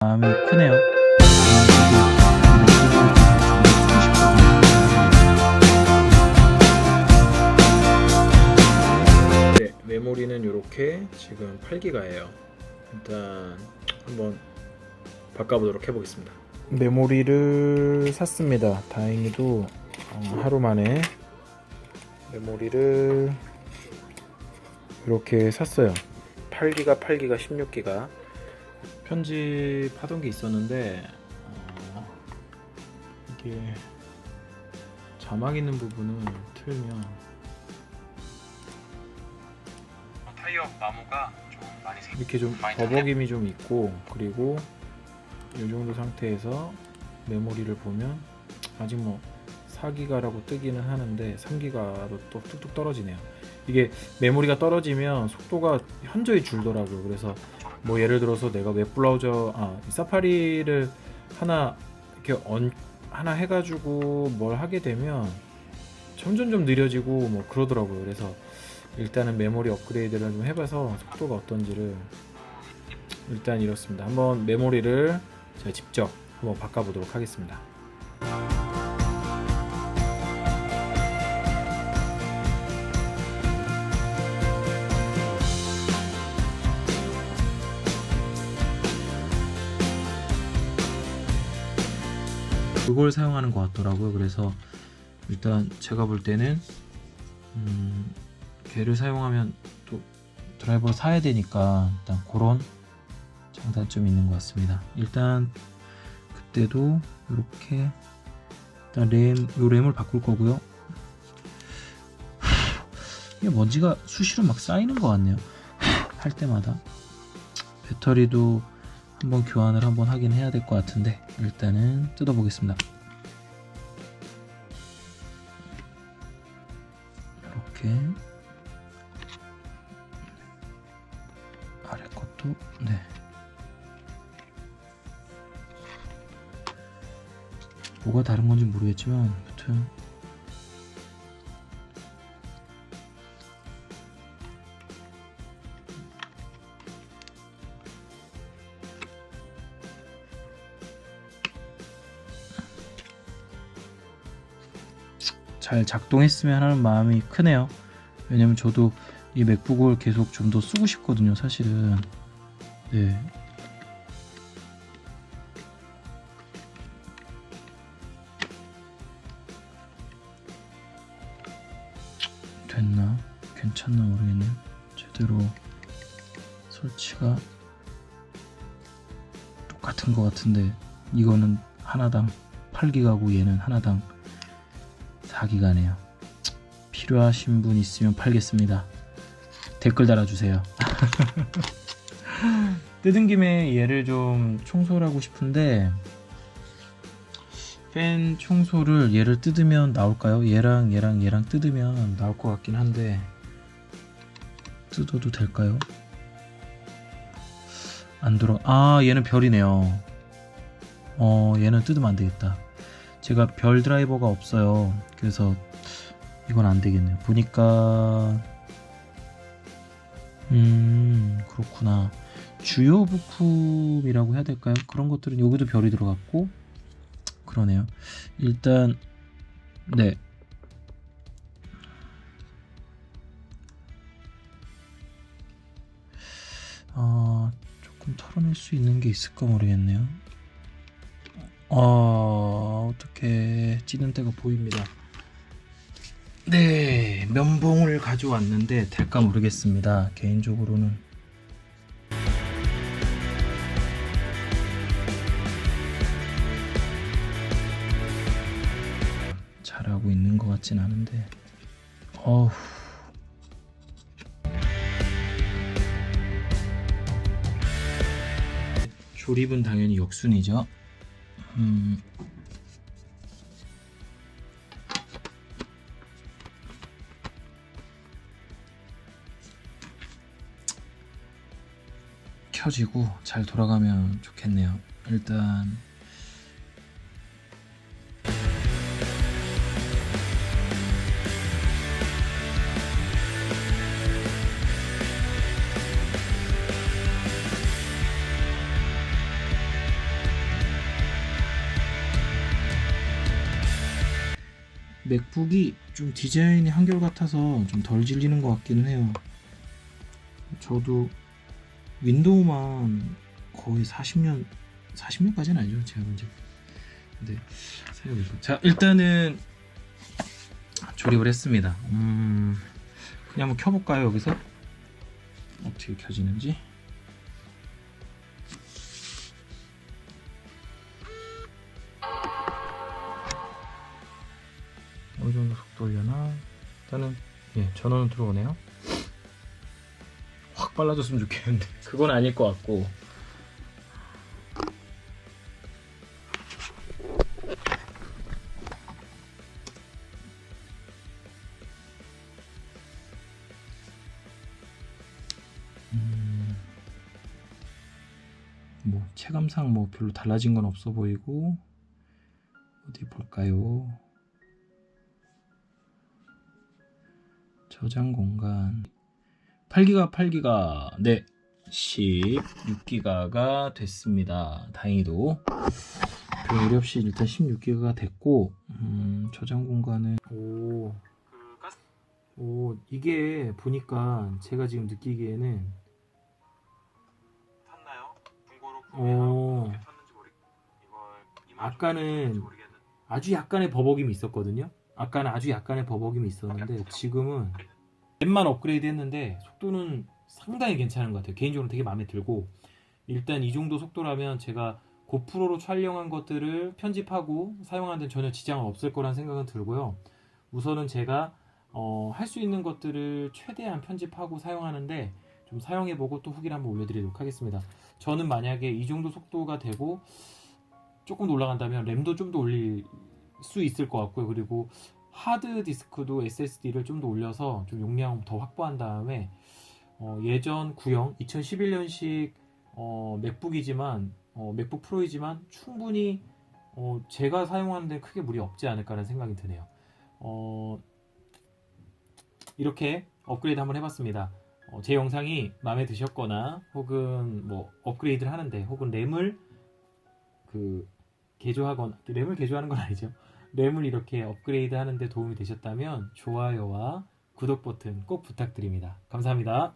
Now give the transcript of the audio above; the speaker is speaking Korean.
마음이 크네요. 네, 메모리는 이렇게 지금 8기가예요. 일단 한번 바꿔보도록 해보겠습니다. 메모리를 샀습니다. 다행히도 하루 만에 메모리를 이렇게 샀어요. 8기가, 16기가. 편집하던 게 있었는데 이게 자막 있는 부분을 틀면 타이어 나무가 좀 많이 이렇게 좀 버벅임이 좀 있고, 그리고 이 정도 상태에서 메모리를 보면 아직 뭐 4기가라고 뜨기는 하는데 3기가로 또 뚝뚝 떨어지네요. 이게 메모리가 떨어지면 속도가 현저히 줄더라고요. 그래서 뭐 예를 들어서 내가 웹브라우저 사파리를 하나 이렇게 하나 해가지고 뭘 하게 되면 점점 좀 느려지고 뭐 그러더라고요. 그래서 일단은 메모리 업그레이드를 좀 해봐서 속도가 어떤지를 일단 이렇습니다. 한번 메모리를 제가 직접 한번 바꿔보도록 하겠습니다. 그걸 사용하는 것 같더라고요. 그래서 일단 제가 볼 때는 걔를 사용하면 또 드라이버를 사야 되니까 일단 그런 장단점이 있는 것 같습니다. 일단 그때도 이렇게 일단 램을 바꿀 거고요. 이게 먼지가 수시로 막 쌓이는 것 같네요. 할 때마다. 배터리도 한번 교환을 한번 하긴 해야 될 것 같은데 일단은 뜯어 보겠습니다. 이렇게 아래 것도 뭐가 다른 건지 모르겠지만 아무튼 잘 작동했으면 하는 마음이 크네요. 왜냐면 저도 이 맥북을 계속 좀 더 쓰고 싶거든요, 사실은. 네. 됐나? 괜찮나 모르겠네요. 제대로 설치가 똑같은 것 같은데 이거는 하나당 8기가고 얘는 하나당 4기가네요. 필요하신 분 있으면 팔겠습니다. 댓글 달아주세요. 뜯은 김에 얘를 좀 청소를 하고 싶은데 팬 청소를 얘를 뜯으면 나올까요? 얘랑 뜯으면 나올 것 같긴 한데 뜯어도 될까요? 안 들어. 얘는 별이네요. 얘는 뜯으면 안 되겠다. 제가 별 드라이버가 없어요. 그래서 이건 안 되겠네요. 보니까 그렇구나. 주요 부품이라고 해야 될까요? 그런 것들은 여기도 별이 들어갔고 그러네요. 일단 네. 조금 털어낼 수 있는 게 있을까 모르겠네요. 어떻게 찌는 데가 보입니다. 네, 면봉을 가져왔는데 될까 모르겠습니다. 개인적으로는 잘하고 있는 것 같진 않은데 조립은 당연히 역순이죠. 켜지고 잘 돌아가면 좋겠네요. 일단 맥북이 좀 디자인이 한결같아서 좀 덜 질리는 것 같기는 해요. 저도 윈도우만 거의 40년까지는 아니죠, 제가 본지. 근데 사용해서 자, 일단은 조립을 했습니다. 그냥 한번 켜볼까요? 여기서 어떻게 켜지는지. 어느 정도 속도려나? 일단은 예, 전원은 들어오네요. 확 빨라졌으면 좋겠는데 그건 아닐 것 같고. 뭐 체감상 뭐 별로 달라진 건 없어 보이고. 어디 볼까요? 저장 공간 8기가 네 16기가가 됐습니다. 다행히도 별 무리 없이 일단 16기가가 됐고, 저장 공간은 오 이게 보니까 제가 지금 느끼기에는 탔나요? 중고로 어 어떻게 탔는지 이걸 아까는 아주 약간의 버벅임이 있었거든요. 아까는 아주 약간의 버벅임이 있었는데 지금은 랩만 업그레이드 했는데 속도는 상당히 괜찮은 것 같아요. 개인적으로 되게 마음에 들고, 일단 이 정도 속도라면 제가 고프로로 촬영한 것들을 편집하고 사용하는 데 전혀 지장은 없을 거란 생각은 들고요. 우선은 제가 할 수 있는 것들을 최대한 편집하고 사용하는데 좀 사용해보고 또 후기를 한번 올려드리도록 하겠습니다. 저는 만약에 이 정도 속도가 되고 조금 더 올라간다면 램도 좀 더 올릴 수 있을 것 같고요. 그리고 하드 디스크도 SSD를 좀 더 올려서 좀 용량 더 확보한 다음에 예전 구형 2011년식 맥북이지만 맥북 프로이지만 충분히 제가 사용하는 데 크게 무리 없지 않을까라는 생각이 드네요. 이렇게 업그레이드 한번 해봤습니다. 제 영상이 마음에 드셨거나 혹은 뭐 업그레이드를 하는데 혹은 램을 개조하거나, 램을 개조하는 건 아니죠. 램을 이렇게 업그레이드 하는데 도움이 되셨다면 좋아요와 구독 버튼 꼭 부탁드립니다. 감사합니다.